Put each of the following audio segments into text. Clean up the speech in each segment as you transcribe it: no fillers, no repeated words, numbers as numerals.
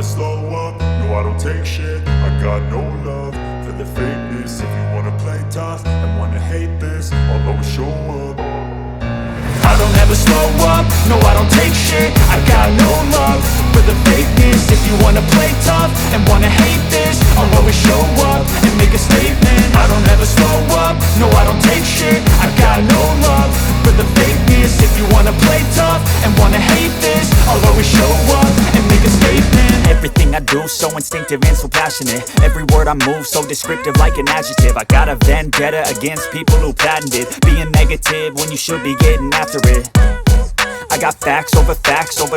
slow up, no I don't take shit. I got no love for the fakeness. If you wanna play tough and wanna hate this, I'll always show up. I don't ever slow up, no I don't take shit. I got no love for the fakeness. If you wanna play tough and wanna hate this, I'll always show up and make a statement. I don't ever slow up, no I don't take shit. I got no love for the fakeness. If you wanna play tough and wanna hate this, I'll always show up and make a statement. Everything I do so instinctive and so passionate. Every word I move so descriptive like an adjective. I got a vendetta against people who patented being negative when you should be getting after it. I got facts over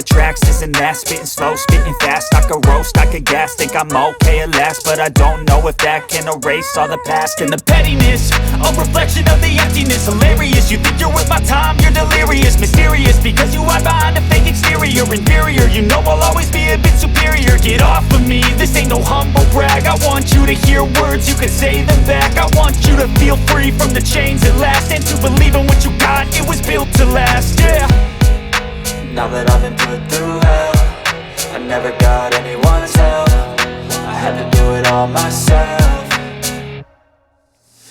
tracks, this and that. Spitting slow, spitting fast, I could roast, I could gas. Think I'm okay at last, but I don't know if that can erase all the past. And the pettiness, a reflection of the emptiness. Hilarious, you think you're worth my time, you're delirious. Mysterious, because you hide behind a fake exterior. Inferior, you know I'll always be a bit superior. Get off of me, this ain't no humble brag. I want you to hear words, you can say them back. I want you to feel free from the chains at last, and to believe in what you got, it was built to last, yeah. Now that I've been put through hell, I never got anyone's help. I had to do it all myself.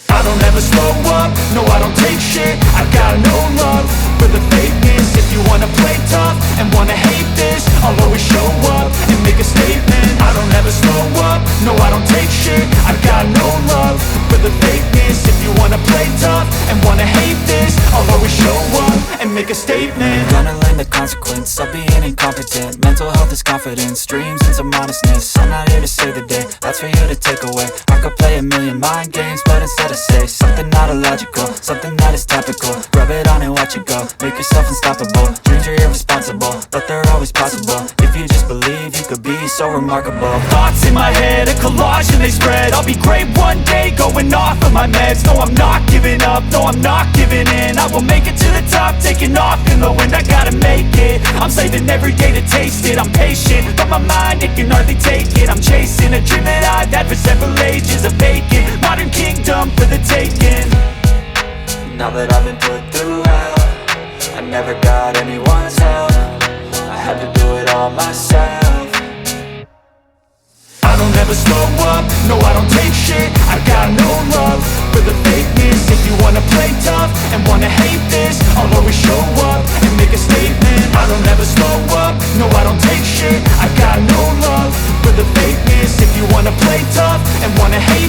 I don't ever slow up, no I don't take shit. I got no love for the fakeness. If you wanna play tough and wanna hate this, I'll always show up and make a statement. I don't ever slow up, no I don't take shit. I got no love for the fakeness. If you wanna play tough and wanna hate this, I'll always show up and make a statement. Gonna learn the consequence of being incompetent. Mental health is confidence, dreams and some honestness. I'm not here to save the day, that's for you to take away. I could play a million mind games, but instead I say something not illogical, something that is topical. Rub it on and watch it go, make yourself unstoppable. Dreams are irresponsible, but they're always possible. If you just believe, you could be so remarkable. Thoughts in my head, a collage and they spread. I'll be great one day, going off of my meds. No, I'm not giving up, no, I'm not giving in. I will make it to the top, taking off in the wind. I gotta make it, I'm saving every day to taste it. I'm patient, but my mind, it can hardly take it. I'm chasing a dream that I've had for several ages. A vacant, modern kingdom for the taking. Now that I've been put through hell, I never got anyone's help. I had to do it all myself. I don't ever slow up, no I don't take shit. I got no love for the fakeness. If you wanna play tough and wanna hate this, I'll always show up and make a statement. I don't ever slow up, no I don't take shit. I got no love for the fakeness. If you wanna play tough and wanna hate